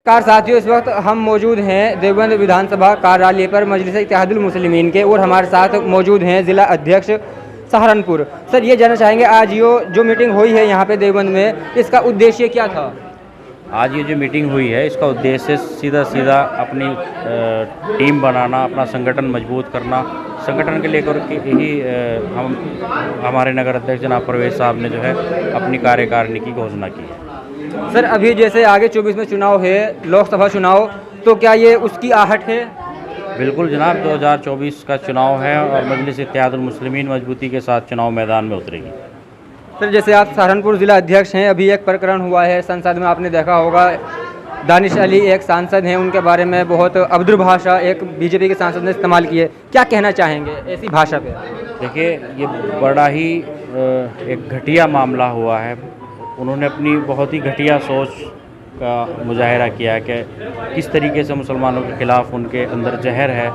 Car साथियों, इस वक्त हम मौजूद हैं देवबंद विधानसभा कार्यालय पर मजलिस इत्तेहादुल मुस्लिमीन के, और हमारे साथ मौजूद हैं ज़िला अध्यक्ष सहारनपुर। सर, ये जानना चाहेंगे आज ये जो मीटिंग हुई है यहाँ पे देवबंद में, इसका उद्देश्य क्या था? आज ये जो मीटिंग हुई है इसका उद्देश्य सीधा अपनी टीम बनाना, अपना संगठन मजबूत करना। संगठन के लेकर के ही हमारे नगर अध्यक्ष जनाब परवेज साहब ने जो है अपनी कार्यकारिणी की घोषणा की है। सर, अभी जैसे आगे 24 में चुनाव है, लोकसभा चुनाव, तो क्या ये उसकी आहट है? बिल्कुल जनाब, 2024 का चुनाव है और मजलिस इत्तेहादुल मुस्लिमीन मजबूती के साथ चुनाव मैदान में उतरेगी। सर, जैसे आप सहारनपुर ज़िला अध्यक्ष हैं, अभी एक प्रकरण हुआ है संसद में, आपने देखा होगा, दानिश अली एक सांसद हैं, उनके बारे में बहुत अभद्र भाषा एक बीजेपी के सांसद ने इस्तेमाल की है। क्या कहना चाहेंगे ऐसी भाषा पे? देखिए, ये बड़ा ही एक घटिया मामला हुआ है। उन्होंने अपनी बहुत ही घटिया सोच का मुजाहिरा किया है कि किस तरीके से मुसलमानों के ख़िलाफ़ उनके अंदर जहर है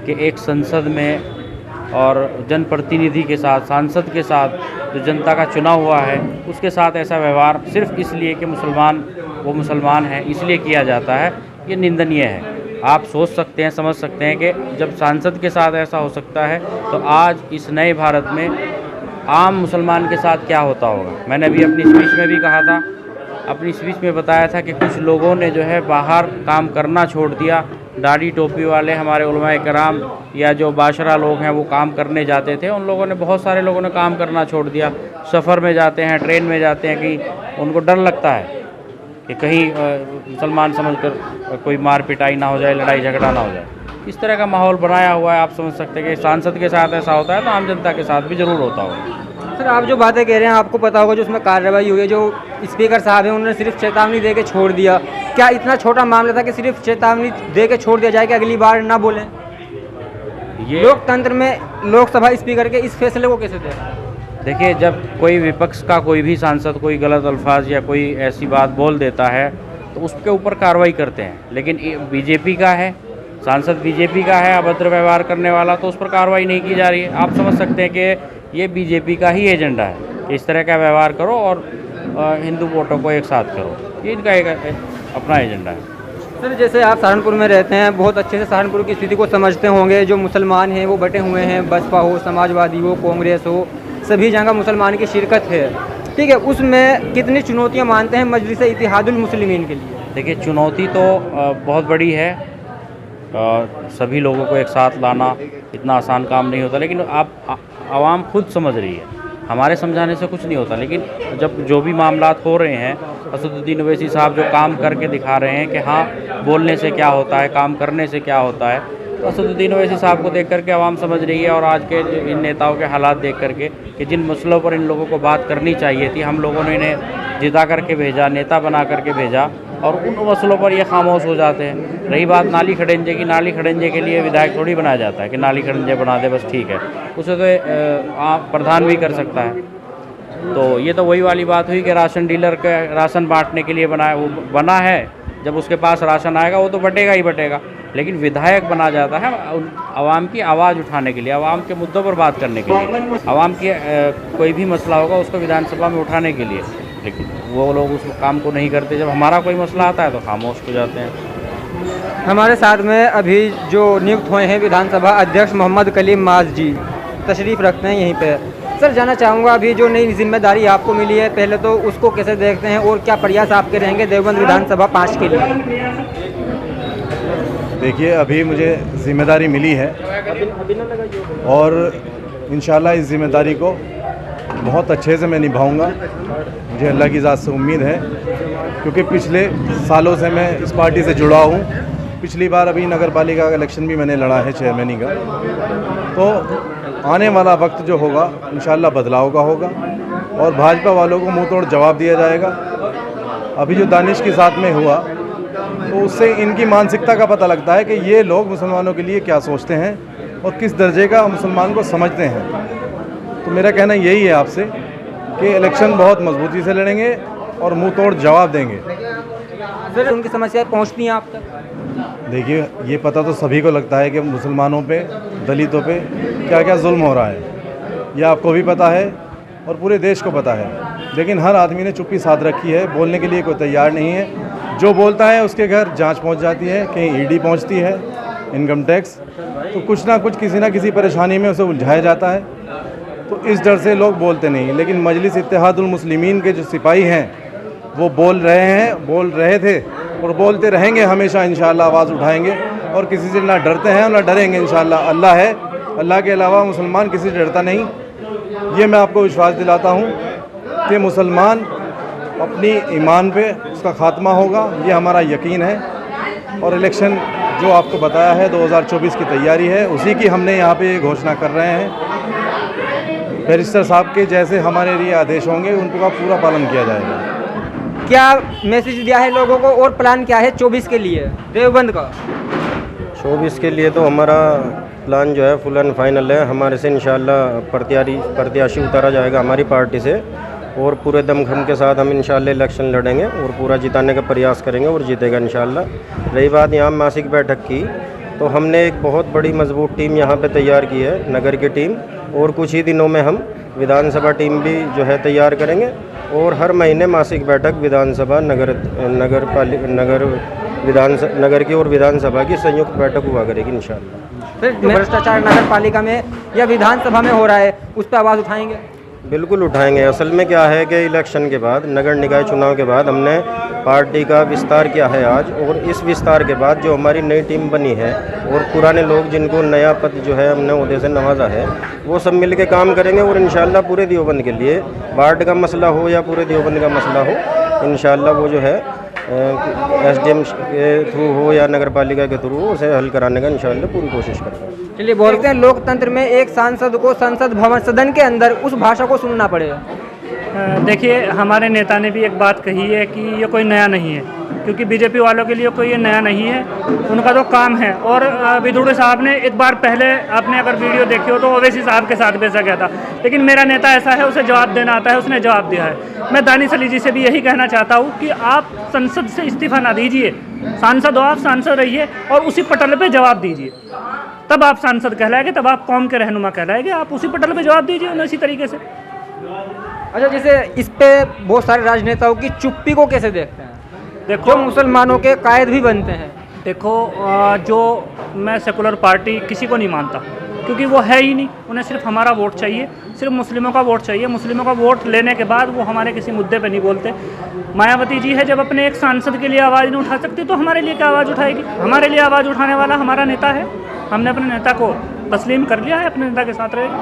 कि एक संसद में और जनप्रतिनिधि के साथ, सांसद के साथ, जो जनता का चुनाव हुआ है उसके साथ ऐसा व्यवहार सिर्फ इसलिए कि वो मुसलमान हैं इसलिए किया जाता है। ये निंदनीय है। आप सोच सकते हैं, समझ सकते हैं कि जब सांसद के साथ ऐसा हो सकता है तो आज इस नए भारत में आम मुसलमान के साथ क्या होता होगा। मैंने अभी अपनी स्पीच में भी कहा था, अपनी स्पीच में बताया था कि कुछ लोगों ने जो है बाहर काम करना छोड़ दिया। दाढ़ी टोपी वाले हमारे उलमाए कराम या जो बाशरा लोग हैं वो काम करने जाते थे, उन लोगों ने, बहुत सारे लोगों ने काम करना छोड़ दिया। सफ़र में जाते हैं, ट्रेन में जाते हैं, कि उनको डर लगता है कि कहीं मुसलमान समझकर कोई मार पिटाई ना हो जाए, लड़ाई झगड़ा ना हो जाए। इस तरह का माहौल बनाया हुआ है। आप समझ सकते हैं कि सांसद के साथ ऐसा होता है तो आम जनता के साथ भी ज़रूर होता होगा। सर, आप जो बातें कह रहे हैं, आपको पता होगा जो उसमें कार्रवाई हुई है, जो स्पीकर साहब हैं उन्होंने सिर्फ चेतावनी दे के छोड़ दिया। क्या इतना छोटा मामला था कि सिर्फ चेतावनी दे के छोड़ दिया जाए कि अगली बार ना बोलें? ये लोकतंत्र में लोकसभा स्पीकर के इस फैसले को कैसे दें? देखिए, जब कोई विपक्ष का कोई भी सांसद कोई गलत अल्फाज या कोई ऐसी बात बोल देता है तो उसके ऊपर कार्रवाई करते हैं, लेकिन बीजेपी का है, सांसद बीजेपी का है अभद्र व्यवहार करने वाला, तो उस पर कार्रवाई नहीं की जा रही है। आप समझ सकते हैं कि ये बीजेपी का ही एजेंडा है कि इस तरह का व्यवहार करो और हिंदू वोटों को एक साथ करो। ये इनका एक अपना एजेंडा है। सर, जैसे आप सहारनपुर में रहते हैं, बहुत अच्छे से सहारनपुर की स्थिति को समझते होंगे। जो मुसलमान हैं वो बटे हुए हैं, बसपा हो, समाजवादी हो, कांग्रेस हो, सभी जगह मुसलमान की शिरकत है, ठीक है। उसमें कितनी चुनौतियाँ मानते हैं मजलिस इत्तेहादुल मुस्लिमीन के लिए? देखिए, चुनौती तो बहुत बड़ी है। सभी लोगों को एक साथ लाना इतना आसान काम नहीं होता, लेकिन आप आवाम खुद समझ रही है, हमारे समझाने से कुछ नहीं होता। लेकिन जब जो भी मामलात हो रहे हैं, असदुद्दीन ओवैसी साहब जो काम करके दिखा रहे हैं कि हाँ, बोलने से क्या होता है, काम करने से क्या होता है, तो असदुद्दीन ओवैसी साहब को देख करके आवाम समझ रही है। और आज के इन नेताओं के हालात देख करके कि जिन मसलों पर इन लोगों को बात करनी चाहिए थी, हम लोगों ने इन्हें जिता करके भेजा, नेता बना करके भेजा, और उन मसलों पर ये खामोश हो जाते हैं। रही बात नाली खड़ंजे की, नाली खड़ंजे के लिए विधायक थोड़ी बनाया जाता है कि नाली खड़ंजे बना दे बस, ठीक है, उसे तो आप प्रधान भी कर सकता है। तो ये तो वही वाली बात हुई कि राशन डीलर के राशन बांटने के लिए वो बना है। जब उसके पास राशन आएगा वो तो बटेगा ही बटेगा, लेकिन विधायक बना जाता है आवाम की आवाज़ उठाने के लिए, आवाम के मुद्दों पर बात करने के लिए, आवाम की कोई भी मसला होगा उसको विधानसभा में उठाने के लिए। लेकिन वो लोग उस काम को नहीं करते। जब हमारा कोई मसला आता है तो खामोश हो जाते हैं। हमारे साथ में अभी जो नियुक्त हुए हैं विधानसभा अध्यक्ष मोहम्मद कलीम माज जी तशरीफ़ रखते हैं यहीं पे। सर, जानना चाहूँगा अभी जो नई जिम्मेदारी आपको मिली है, पहले तो उसको कैसे देखते हैं और क्या प्रयास आपके रहेंगे देवबंद विधानसभा 5 के लिए? देखिए, अभी मुझे जिम्मेदारी मिली है और इंशाल्लाह इस जिम्मेदारी को बहुत अच्छे से मैं निभाऊंगा। मुझे अल्लाह की ज़ात से उम्मीद है, क्योंकि पिछले सालों से मैं इस पार्टी से जुड़ा हूँ। पिछली बार अभी नगर पालिका का इलेक्शन भी मैंने लड़ा है, चेयरमैनी का। तो आने वाला वक्त जो होगा इंशाल्लाह बदलाव का होगा और भाजपा वालों को मुंह तोड़ जवाब दिया जाएगा। अभी जो दानिश के साथ में हुआ तो उससे इनकी मानसिकता का पता लगता है कि ये लोग मुसलमानों के लिए क्या सोचते हैं और किस दर्जे का मुसलमान को समझते हैं। तो मेरा कहना यही है आपसे कि इलेक्शन बहुत मजबूती से लड़ेंगे और मुंह तोड़ जवाब देंगे। सर, उनकी समस्याएं पहुंचती हैं आप तक? देखिए, ये पता तो सभी को लगता है कि मुसलमानों पे, दलितों पे क्या क्या जुल्म हो रहा है, यह आपको भी पता है और पूरे देश को पता है। लेकिन हर आदमी ने चुप्पी साध रखी है, बोलने के लिए कोई तैयार नहीं है। जो बोलता है उसके घर जांच पहुंच जाती है, कहीं ईडी पहुंचती है, इनकम टैक्स, तो कुछ ना कुछ किसी ना किसी परेशानी में उसे उलझाया जाता है। तो इस डर से लोग बोलते नहीं। लेकिन मजलिस इत्तेहादुल मुस्लिमीन के जो सिपाही हैं वो बोल रहे थे और बोलते रहेंगे हमेशा इंशाअल्लाह। आवाज़ उठाएंगे और किसी से ना डरते हैं ना डरेंगे इंशाअल्लाह। अल्लाह है, अल्लाह के अलावा मुसलमान किसी से डरता नहीं। ये मैं आपको विश्वास दिलाता हूँ कि मुसलमान अपनी ईमान पे उसका ख़ात्मा होगा, ये हमारा यकीन है। और इलेक्शन जो आपको बताया है 2024 की तैयारी है, उसी की हमने यहाँ पे घोषणा कर रहे हैं। बैरिस्टर साहब के जैसे हमारे लिए आदेश होंगे उनका पूरा पालन किया जाएगा। क्या मैसेज दिया है लोगों को और प्लान क्या है 24 के लिए देवबंद का? 24 के लिए तो हमारा प्लान जो है फुल एंड फाइनल है। हमारे से इंशाल्लाह प्रत्याशी उतारा जाएगा हमारी पार्टी से, और पूरे दमखम के साथ हम इंशाल्लाह इलेक्शन लड़ेंगे और पूरा जिताने का प्रयास करेंगे और जीतेगा इंशाल्लाह। रही बात यहाँ मासिक बैठक की, तो हमने एक बहुत बड़ी मजबूत टीम यहाँ पे तैयार की है, नगर की टीम, और कुछ ही दिनों में हम विधानसभा टीम भी जो है तैयार करेंगे। और हर महीने मासिक बैठक विधानसभा नगर की और विधानसभा की संयुक्त बैठक हुआ करेगी इंशाल्लाह। फिर भ्रष्टाचार नगर पालिका में या विधानसभा में हो रहा है, उस पर आवाज़ उठाएंगे? बिल्कुल उठाएंगे। असल में क्या है कि इलेक्शन के बाद, नगर निकाय चुनाव के बाद हमने पार्टी का विस्तार किया है आज, और इस विस्तार के बाद जो हमारी नई टीम बनी है और पुराने लोग जिनको नया पद जो है हमने ओहदे से नवाजा है, वो सब मिल के काम करेंगे। और इंशाल्लाह पूरे देवबंद के लिए, वार्ड का मसला हो या पूरे देवबंद का मसला हो, इंशाल्लाह वो जो है SDM के थ्रू हो या नगर पालिका के थ्रू हो, उसे हल कराने का इंशाल्लाह पूरी कोशिश करेंगे। चलिए, बोलते हैं लोकतंत्र में एक सांसद को संसद भवन सदन के अंदर उस भाषा को सुनना पड़ेगा। देखिए, हमारे नेता ने भी एक बात कही है कि ये कोई नया नहीं है, क्योंकि बीजेपी वालों के लिए कोई ये नया नहीं है, उनका तो काम है। और विधुड़े साहब ने एक बार पहले, आपने अगर वीडियो देखी हो तो ओवैसी साहब के साथ भेजा गया था, लेकिन मेरा नेता ऐसा है, उसे जवाब देना आता है, उसने जवाब दिया है। मैं दानिश अली जी से भी यही कहना चाहता हूँ कि आप संसद से इस्तीफा ना दीजिए, सांसद हो आप, सांसद रहिए और उसी पटल पर जवाब दीजिए, तब आप सांसद कहलाएंगे, तब आप कौम के रहनुमा कहलाएंगे। आप उसी पटल पे जवाब दीजिए उन्हें इसी तरीके से। अच्छा, जैसे इस पे बहुत सारे राजनेताओं की चुप्पी को कैसे देखते हैं? देखो, जो मुसलमानों के कायद भी बनते हैं। देखो, जो मैं सेकुलर पार्टी किसी को नहीं मानता, क्योंकि वो है ही नहीं। उन्हें सिर्फ हमारा वोट चाहिए, सिर्फ मुस्लिमों का वोट चाहिए। मुस्लिमों का वोट लेने के बाद वो हमारे किसी मुद्दे पे नहीं बोलते। मायावती जी है, जब अपने एक सांसद के लिए आवाज़ नहीं उठा सकती तो हमारे लिए क्या आवाज़ उठाएगी? हमारे लिए आवाज़ उठाने वाला हमारा नेता है। हमने अपने नेता को तस्लीम कर लिया है, अपने नेता के साथ रहेगा।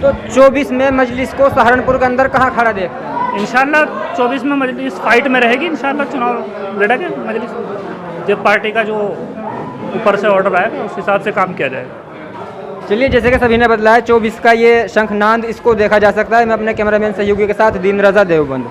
तो 24 में मजलिस को सहारनपुर के अंदर कहाँ खड़ा देखते हैं? इंशाल्लाह 24 में मजलिस फाइट में रहेगी। इंशाल्लाह चुनाव लड़ेंगे मजलिस, जब पार्टी का जो ऊपर से ऑर्डर आएगा उस हिसाब से काम किया जाएगा। चलिए, जैसे कि सभी ने बतलाया 24 का ये शंखनाद इसको देखा जा सकता है। मैं अपने कैमरामैन सहयोगी के साथ दीन रजा, देवबंद।